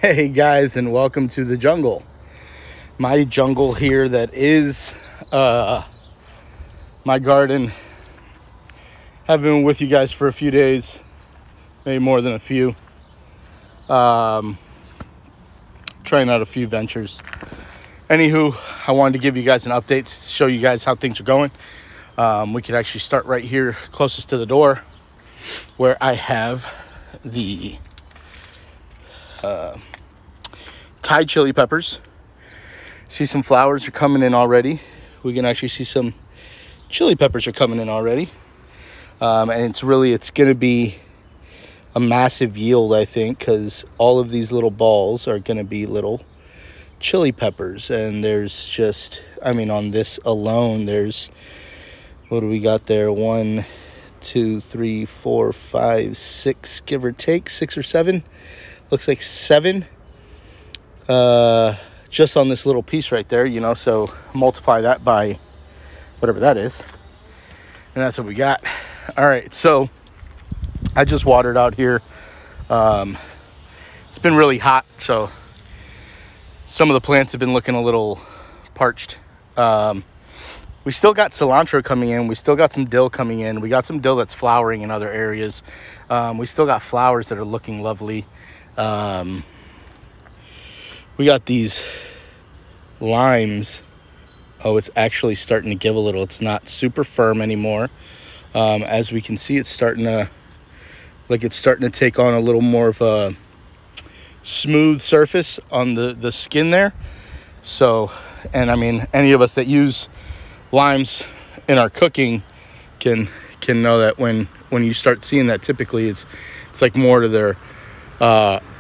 Hey guys, and welcome to the jungle. My jungle here that is my garden. I've been with you guys for a few days, maybe more than a few. Trying out a few ventures. Anywho, I wanted to give you guys an update to show you guys how things are going. We could actually start right here closest to the door where I have the Thai chili peppers. See some flowers are coming in already. We can actually see some chili peppers are coming in already. And it's going to be a massive yield, I think, because all of these little balls are going to be little chili peppers. And there's just, on this alone, there's, what do we got there? 1, 2, 3, 4, 5, 6, give or take, 6 or 7. Looks like 7. Just on this little piece right there, so multiply that by whatever that is. And that's what we got. All right, so I just watered out here. It's been really hot, so some of the plants have been looking a little parched. We still got cilantro coming in. We still got some dill coming in. We got some dill that's flowering in other areas. We still got flowers that are looking lovely. We got these limes. Oh, it's actually starting to give a little. It's not super firm anymore. As we can see, it's starting to take on a little more of a smooth surface on the skin there. So, and any of us that use limes in our cooking can know that when you start seeing that, typically it's like more to their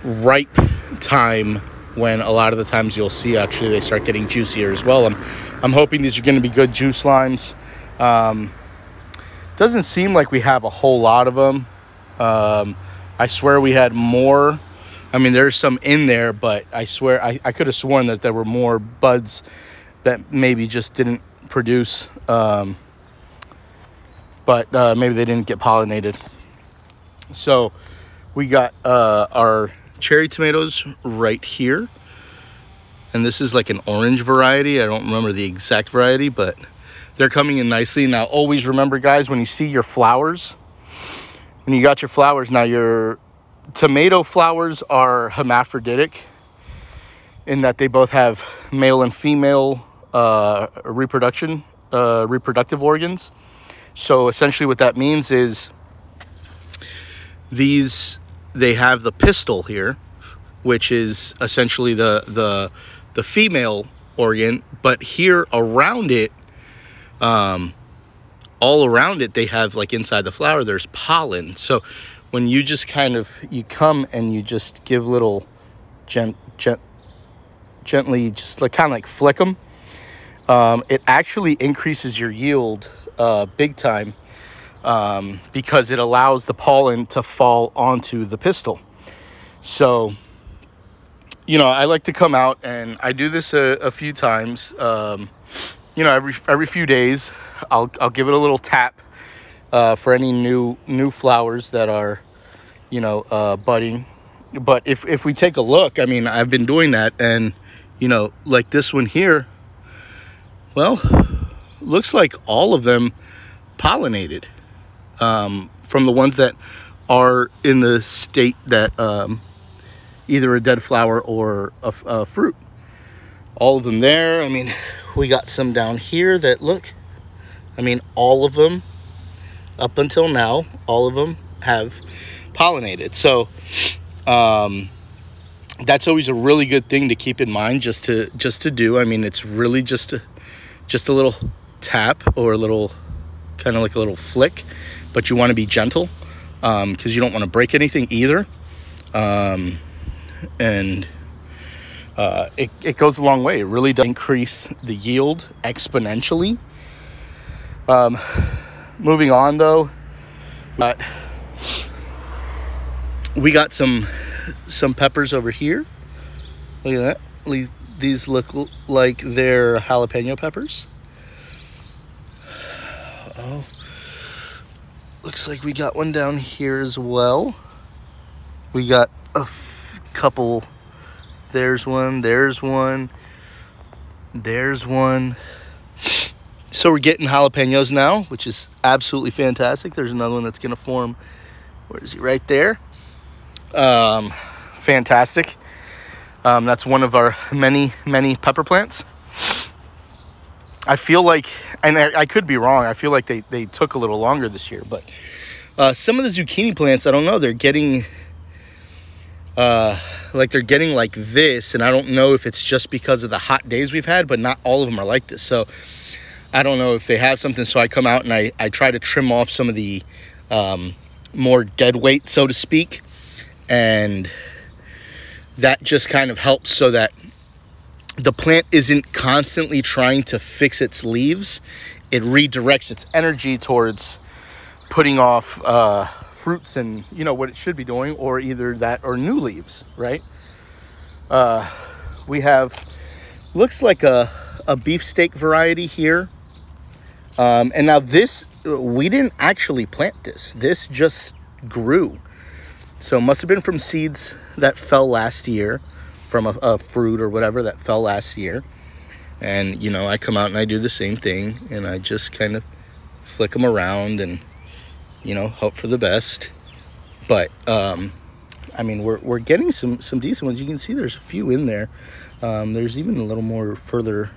ripe time, when a lot of the times you'll see actually they start getting juicier as well. I'm hoping these are going to be good juice limes. Doesn't seem like we have a whole lot of them. I swear we had more. There's some in there, but I swear I could have sworn that there were more buds that maybe just didn't produce. But maybe they didn't get pollinated. So we got our cherry tomatoes right here, and this is like an orange variety. I don't remember the exact variety, but they're coming in nicely. Now always remember, guys, when you see your flowers, when you got your flowers, now your tomato flowers are hermaphroditic in that they both have male and female reproductive organs. So essentially what that means is they have the pistil here, which is essentially the female organ, but here around it, all around it, they have, like, inside the flower, there's pollen. So when you just you come and you just give little gently, just like flick them, it actually increases your yield big time. Because it allows the pollen to fall onto the pistil. So, I like to come out, and I do this a few times. Every few days, I'll give it a little tap for any new flowers that are, budding. But if we take a look, I've been doing that, and like this one here, well, looks like all of them pollinated. From the ones that are in the state that either a dead flower or a fruit. All of them there. We got some down here that look. All of them, up until now, all of them have pollinated. So that's always a really good thing to keep in mind, just to do. It's really just a little tap, or a little, kind of like a little flick, but you want to be gentle, because you don't want to break anything either. It goes a long way. It really does increase the yield exponentially. Moving on, though, but we got some peppers over here. Look at that. These look like they're jalapeno peppers. Oh, looks like we got one down here as well. We got a couple There's one, there's one, there's one. So we're getting jalapenos now, which is absolutely fantastic. There's another one that's going to form. Where is he? Right there. Fantastic. That's one of our many pepper plants. I feel like, and I could be wrong, I feel like they took a little longer this year, but some of the zucchini plants, I don't know, they're getting like this, and I don't know if it's just because of the hot days we've had, but not all of them are like this. So I don't know if they have something. So I come out and I try to trim off some of the more dead weight, so to speak, and that just kind of helps so that the plant isn't constantly trying to fix its leaves. It redirects its energy towards putting off fruits and, you know, what it should be doing, or either that or new leaves, right? We have, looks like a beefsteak variety here. And now this, we didn't actually plant this. This just grew. So it must have been from seeds that fell last year, from a fruit or whatever that fell last year. And, you know, I come out and I do the same thing, and I just kind of flick them around and, you know, hope for the best. But, I mean, we're getting some decent ones. You can see there's a few in there. There's even a little more further.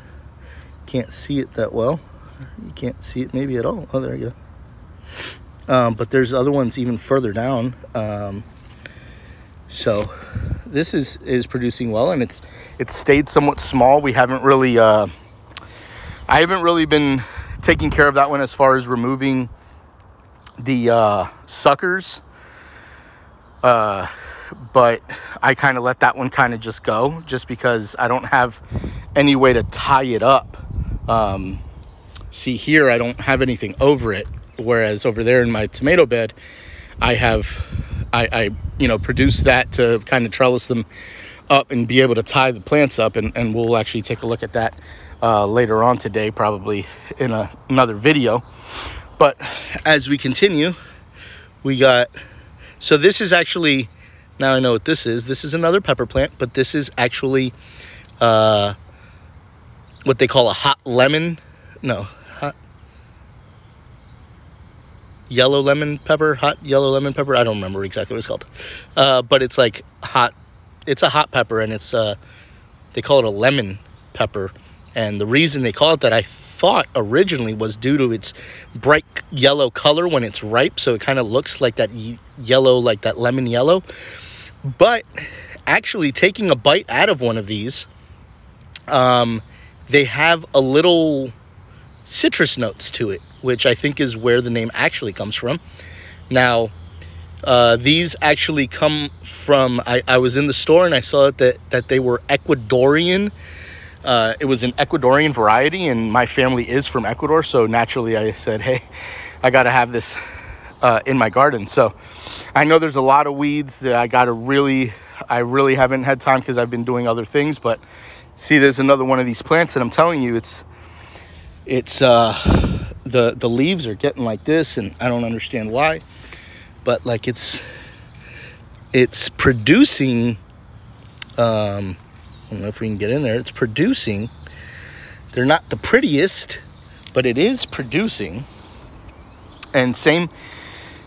Can't see it that well. You can't see it maybe at all. Oh, there you go. But there's other ones even further down. So this is producing well, and it's stayed somewhat small. We haven't really I haven't really been taking care of that one as far as removing the suckers, but I kind of let that one kind of just go, just because I don't have any way to tie it up. See here, I don't have anything over it, whereas over there in my tomato bed I have I you know, produce that to kind of trellis them up and be able to tie the plants up, and we'll actually take a look at that later on today, probably in another video. But as we continue, we got, so this is actually, now I know what this is. This is another pepper plant, but this is actually what they call a hot yellow lemon pepper, hot yellow lemon pepper. I don't remember exactly what it's called. But it's like hot, it's a hot pepper, and it's, they call it a lemon pepper. And the reason they call it that, I thought originally, was due to its bright yellow color when it's ripe. So it kind of looks like that yellow, like that lemon yellow. But actually taking a bite out of one of these, they have a little citrus notes to it, which I think is where the name actually comes from. Now, these actually come from, I was in the store and I saw that they were Ecuadorian. It was an Ecuadorian variety, and my family is from Ecuador, so naturally I said, hey, I gotta have this in my garden. So I know there's a lot of weeds that I really haven't had time because I've been doing other things. But see, there's another one of these plants that I'm telling you, it's the leaves are getting like this, and I don't understand why, but like it's producing, I don't know if we can get in there. It's producing. They're not the prettiest, but it is producing. And same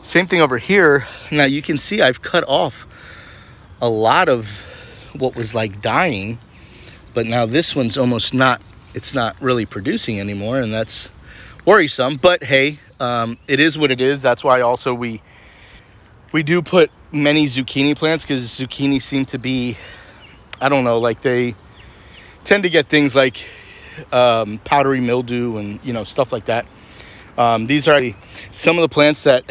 thing over here. Now you can see I've cut off a lot of what was like dying, but now this one's almost not, it's not really producing anymore, and that's worrisome. But hey, it is what it is. That's why also we do put many zucchini plants, because zucchini seem to be, I don't know, like they tend to get things like powdery mildew and, you know, stuff like that. These are some of the plants that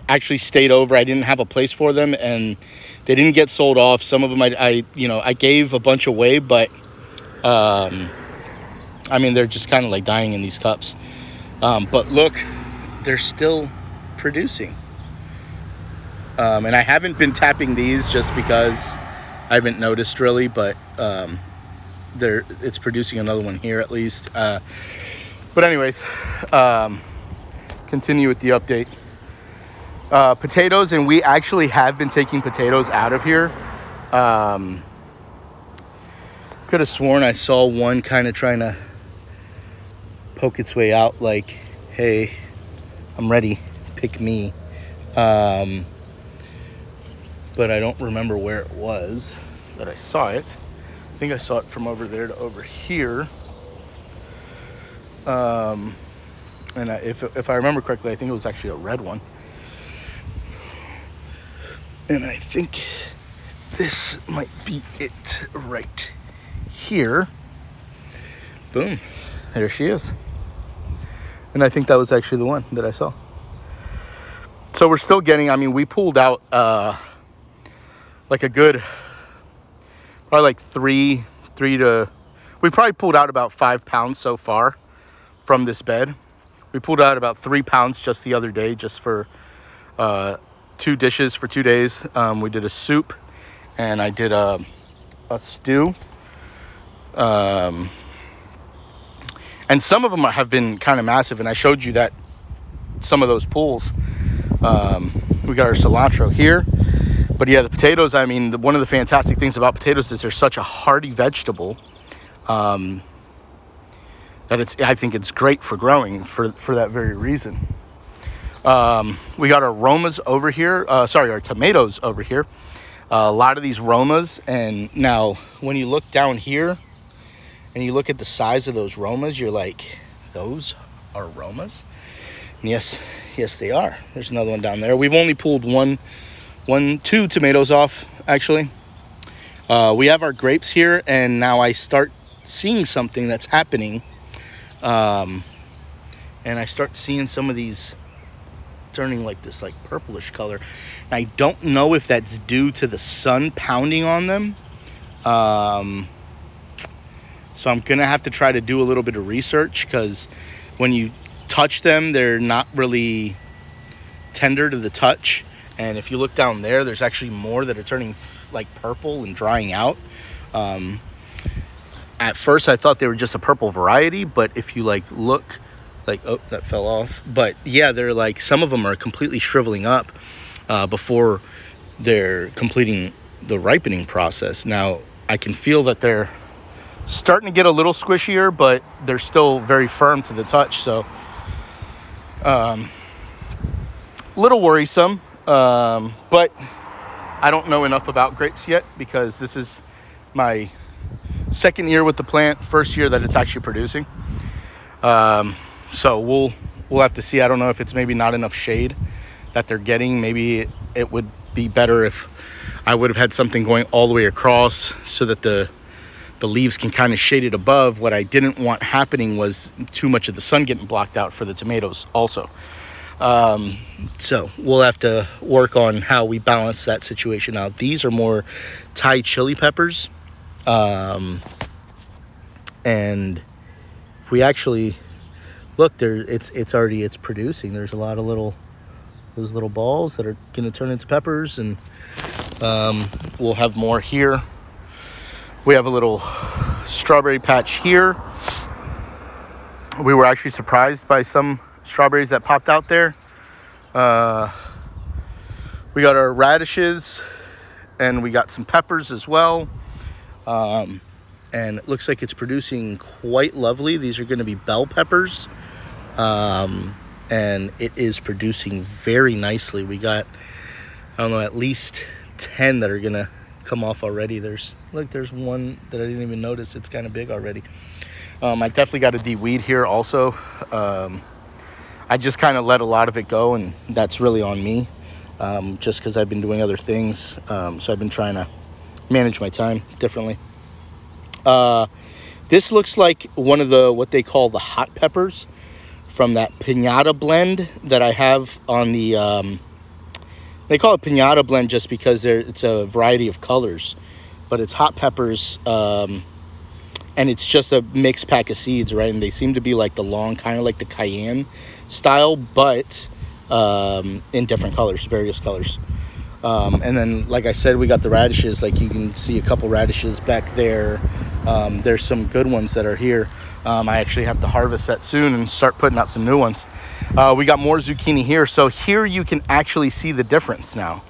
actually stayed over. I didn't have a place for them, and they didn't get sold off. Some of them I gave a bunch away, but I mean, they're just kind of like dying in these cups. But look, they're still producing. And I haven't been tapping these just because I haven't noticed really, but it's producing another one here at least. But anyways, continue with the update. Potatoes, and we actually have been taking potatoes out of here. Could have sworn I saw one kind of trying to poke its way out like, hey, I'm ready, pick me. But I don't remember where it was that I saw it. I think I saw it from over there to over here. And if I remember correctly, I think it was actually a red one. And I think this might be it right here. Boom, there she is. And I think that was actually the one that I saw. So we're still getting, I mean, we pulled out like a good, probably like we probably pulled out about 5 pounds so far from this bed. We pulled out about 3 pounds just the other day, just for 2 dishes for 2 days. We did a soup and I did a stew. And some of them have been kind of massive, and I showed you that some of those pools. We got our cilantro here, but yeah, the potatoes, I mean, one of the fantastic things about potatoes is they're such a hardy vegetable, that I think it's great for growing for that very reason. We got our Romas over here, our tomatoes over here. A lot of these Romas, and now when you look down here and you look at the size of those Romas, you're like, those are Romas? And yes, they are. There's another one down there. We've only pulled two tomatoes off, actually. We have our grapes here, and now I start seeing something that's happening. And I start seeing some of these turning like this like purplish color. And I don't know if that's due to the sun pounding on them. So I'm gonna have to try to do a little bit of research, because when you touch them, they're not really tender to the touch. And if you look down there, there's actually more that are turning like purple and drying out. At first I thought they were just a purple variety, but if you like look, like, oh, that fell off. But yeah, they're like, some of them are completely shriveling up before they're completing the ripening process. Now I can feel that they're starting to get a little squishier, but they're still very firm to the touch. So little worrisome, but I don't know enough about grapes yet, because this is my second year with the plant, first year that it's actually producing. So we'll have to see. I don't know if it's maybe not enough shade that they're getting. Maybe it would be better if I would have had something going all the way across so that the leaves can kind of shade it above. What I didn't want happening was too much of the sun getting blocked out for the tomatoes also. So we'll have to work on how we balance that situation out. These are more Thai chili peppers. And if we actually look there, it's producing. There's a lot of those little balls that are going to turn into peppers, and we'll have more here. We have a little strawberry patch here. We were actually surprised by some strawberries that popped out there. We got our radishes, and we got some peppers as well. And it looks like it's producing quite lovely. These are going to be bell peppers. And it is producing very nicely. We got, I don't know, at least 10 that are going to come off already. There's one that I didn't even notice. It's kind of big already. I definitely got to de-weed here also. I just kind of let a lot of it go, and that's really on me, just because I've been doing other things. So I've been trying to manage my time differently. This looks like one of what they call the hot peppers from that piñata blend that I have on the, they call it piñata blend just because it's a variety of colors, but it's hot peppers, and it's just a mixed pack of seeds, right? And they seem to be like the long, kind of like the cayenne style, but in different colors, various colors. And then, like I said, we got the radishes. Like you can see a couple radishes back there. There's some good ones that are here. I actually have to harvest that soon and start putting out some new ones. We got more zucchini here. So here you can actually see the difference now.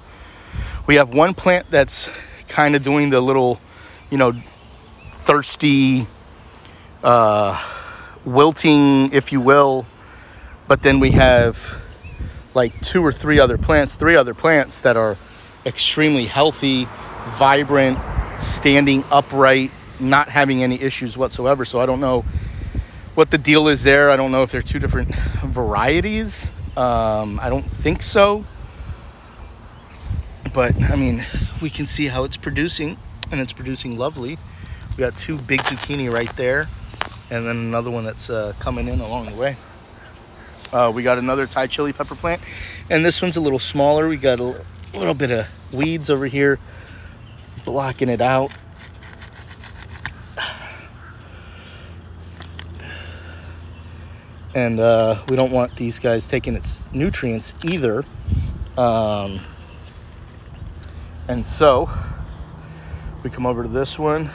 We have one plant that's kind of doing the little, thirsty, wilting, if you will. But then we have like three other plants that are extremely healthy, vibrant, standing upright, not having any issues whatsoever. So I don't know what the deal is there. I don't know if they're two different varieties. I don't think so. But I mean, we can see how it's producing, and it's producing lovely. We got 2 big zucchini right there, and then another one that's coming in along the way. We got another Thai chili pepper plant, and this one's a little smaller. We got a little bit of weeds over here blocking it out. And we don't want these guys taking its nutrients either. And so we come over to this one.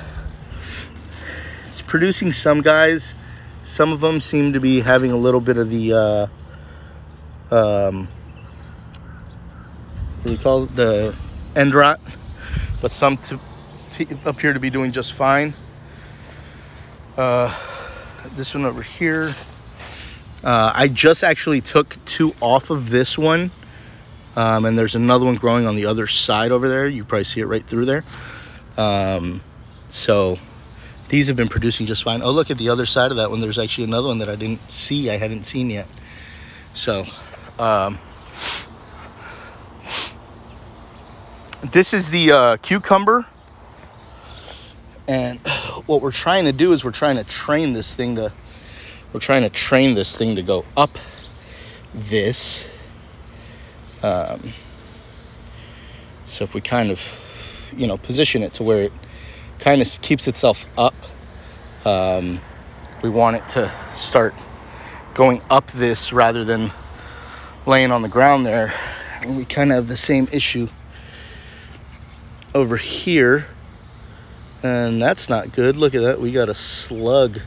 It's producing some guys. Some of them seem to be having a little bit of the what do you call it? The end rot, but some appear to be doing just fine. This one over here, I just actually took 2 off of this one. And there's another one growing on the other side over there. You probably see it right through there. So these have been producing just fine. Oh, look at the other side of that one. There's actually another one that I didn't see. I hadn't seen yet. So this is the cucumber. And what we're trying to do is we're trying to train this thing to go up this. So if we kind of, position it to where it kind of keeps itself up, we want it to start going up this rather than laying on the ground there. And we kind of have the same issue over here, and that's not good. Look at that. We got a slug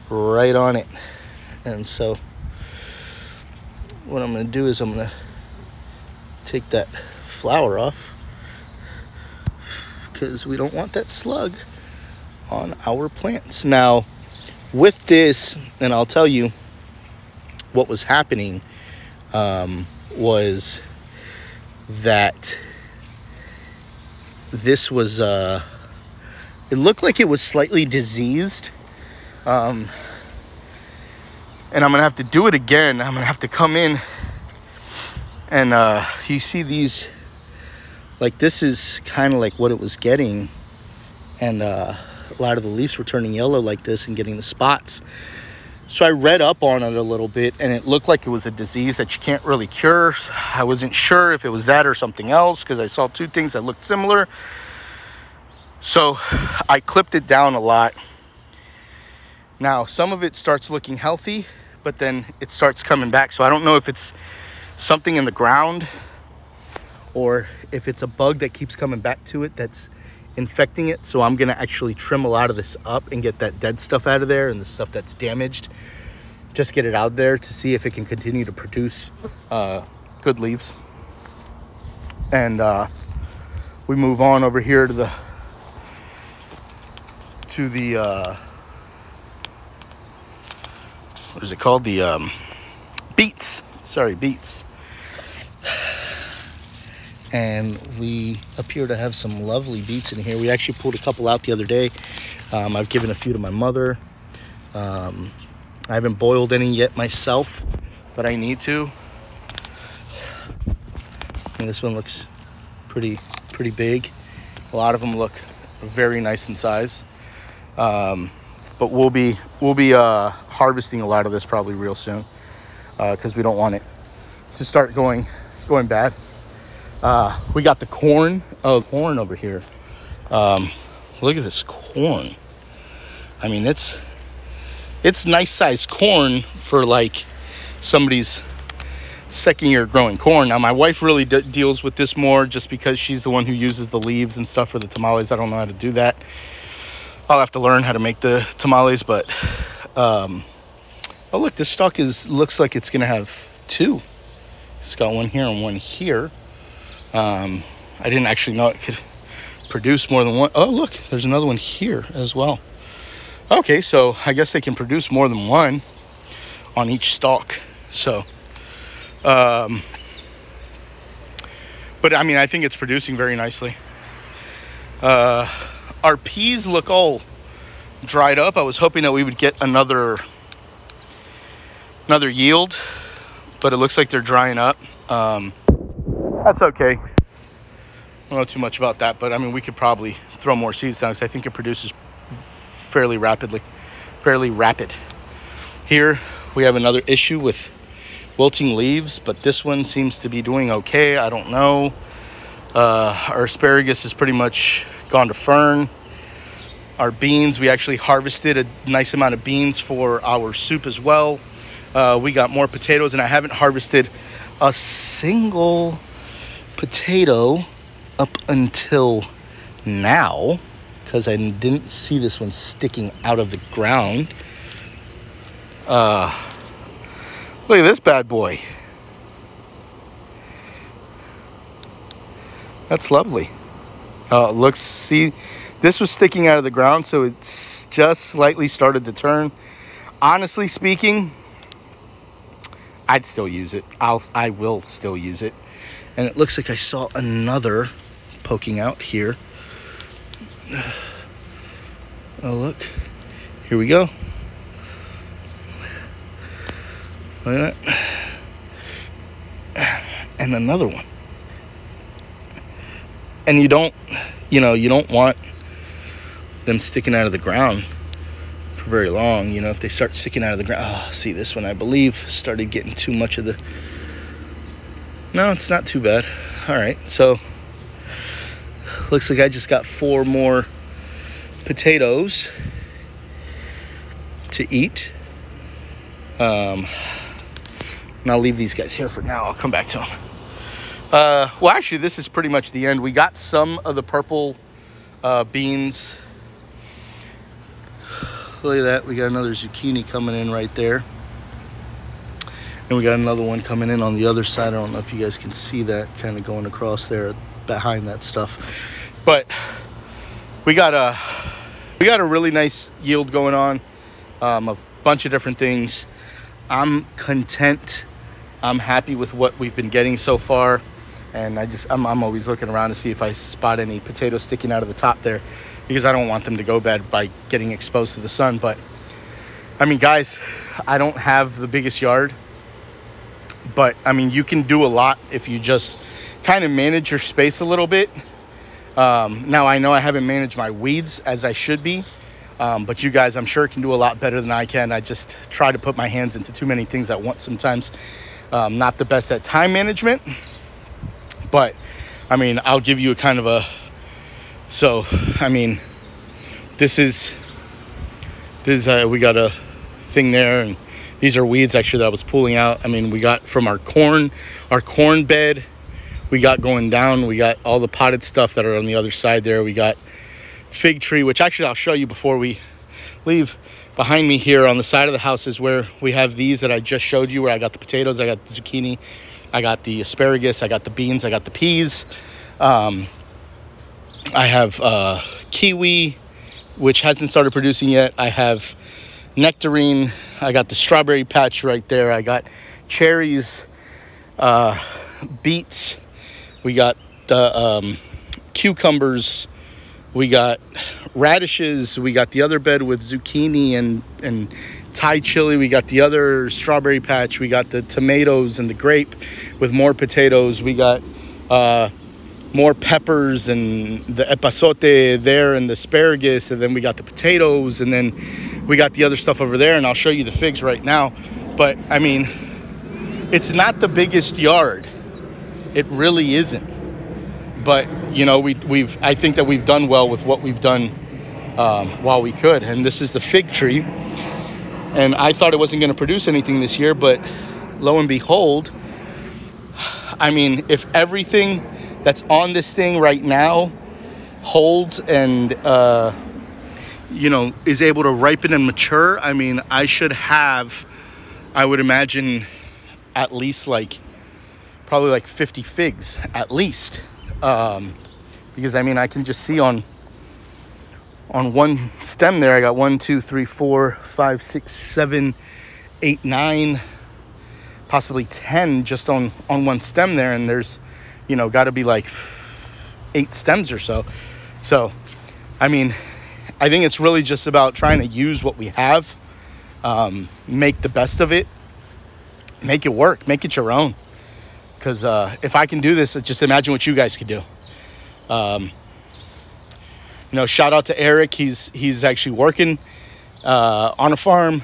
right on it. And so what I'm going to do is I'm going to take that flower off, because we don't want that slug on our plants. Now with this, and I'll tell you what was happening, was that this was it looked like it was slightly diseased, and I'm gonna have to do it again. I'm gonna have to come in and you see these, like, this is kind of like what it was getting, and a lot of the leaves were turning yellow like this and getting the spots. So I read up on it a little bit, and it looked like it was a disease that you can't really cure. I wasn't sure if it was that or something else, because I saw 2 things that looked similar. So I clipped it down a lot. Now some of it starts looking healthy, but then it starts coming back. So I don't know if it's something in the ground or if it's a bug that keeps coming back to it that's infecting it. So I'm gonna actually trim a lot of this up and get that dead stuff out of there, and the stuff that's damaged, just get it out there to see if it can continue to produce good leaves. And we move on over here to the what is it called? The beets. Sorry, beets. And we appear to have some lovely beets in here. We actually pulled a couple out the other day. I've given a few to my mother. I haven't boiled any yet myself, but I need to. And this one looks pretty big. A lot of them look very nice in size. But we'll be harvesting a lot of this probably real soon, because we don't want it to start going bad. We got the corn over here. Look at this corn. I mean, it's nice sized corn for like somebody's second year growing corn. Now my wife really deals with this more, just because she's the one who uses the leaves and stuff for the tamales. I don't know how to do that. I'll have to learn how to make the tamales. But oh look, this stalk looks like it's gonna have 2. It's got one here and one here. I didn't actually know it could produce more than one. Oh, look, there's another one here as well. Okay, so I guess they can produce more than one on each stalk. So, but I mean, I think it's producing very nicely. Our peas look all dried up. I was hoping that we would get another yield, but it looks like they're drying up. That's okay. I don't know too much about that, but I mean, we could probably throw more seeds down because I think it produces fairly rapid. Here we have another issue with wilting leaves, but this one seems to be doing okay. I don't know. Our asparagus is pretty much gone to fern. Our beans, we actually harvested a nice amount of beans for our soup as well. We got more potatoes, and I haven't harvested a single potato up until now because I didn't see this one sticking out of the ground. Look at this bad boy. That's lovely. See, this was sticking out of the ground, so it's just slightly started to turn. Honestly speaking, I'd still use it. I will still use it. And it looks like I saw another poking out here. Oh, look. Here we go. Look at that. And another one. And you don't want them sticking out of the ground for very long. You know, if they start sticking out of the ground. Oh, see, this one, I believe, started getting too much of the... No, it's not too bad. All right, so looks like I just got 4 more potatoes to eat. And I'll leave these guys here for now. I'll come back to them. Well, actually, this is pretty much the end. We got some of the purple beans. Look at that. We got another zucchini coming in right there. And we got another one coming in on the other side. I don't know if you guys can see that kind of going across there behind that stuff. But we got a really nice yield going on. A bunch of different things. I'm content. I'm happy with what we've been getting so far. And I'm always looking around to see if I spot any potatoes sticking out of the top there, because I don't want them to go bad by getting exposed to the sun. But I mean, guys, I don't have the biggest yard, but I mean, you can do a lot if you just kind of manage your space a little bit. Now I know I haven't managed my weeds as I should be, but you guys, I'm sure, can do a lot better than I can. I just try to put my hands into too many things at once sometimes. Not the best at time management. But, I mean, I'll give you a kind of a... So, I mean, this is we got a thing there, and these are weeds, actually, that I was pulling out. I mean, we got from our corn bed, we got going down. We got all the potted stuff that are on the other side there. We got fig tree, which actually I'll show you before we leave. Behind me here on the side of the house is where we have these that I just showed you, where I got the potatoes, I got the zucchini, I got the asparagus, I got the beans, I got the peas. I have kiwi, which hasn't started producing yet. I have nectarine. I got the strawberry patch right there. I got cherries, beets. We got the cucumbers. We got radishes. We got the other bed with zucchini and Thai chili. We got the other strawberry patch. We got the tomatoes and the grape with more potatoes. We got more peppers and the epazote there and the asparagus. And then we got the potatoes. And then we got the other stuff over there. And I'll show you the figs right now. But, I mean, it's not the biggest yard. It really isn't. But, you know, I think that we've done well with what we've done while we could. And this is the fig tree. And I thought it wasn't going to produce anything this year, but lo and behold, I mean, if everything that's on this thing right now holds and, you know, is able to ripen and mature, I mean, I should have, I would imagine, at least probably 50 figs, at least. because I mean, I can just see on one stem there, I got 1, 2, 3, 4, 5, 6, 7, 8, 9, possibly 10 just on one stem there. And there's, you know, got to be like 8 stems or so. So, I mean, I think it's really just about trying to use what we have, make the best of it, make it work, make it your own. Because if I can do this, just imagine what you guys could do. You know, shout out to Eric. He's actually working on a farm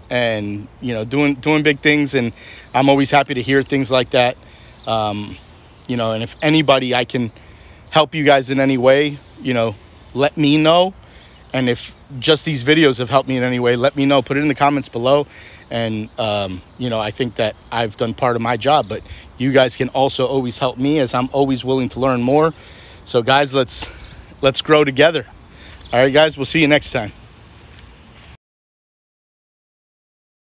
and, you know, doing big things. And I'm always happy to hear things like that. You know, and if anybody, I can help you guys in any way, you know, let me know. And if just these videos have helped me in any way, let me know. Put it in the comments below. And, you know, I think that I've done part of my job. But you guys can also always help me, as I'm always willing to learn more. So, guys, let's grow together. All right, guys, we'll see you next time.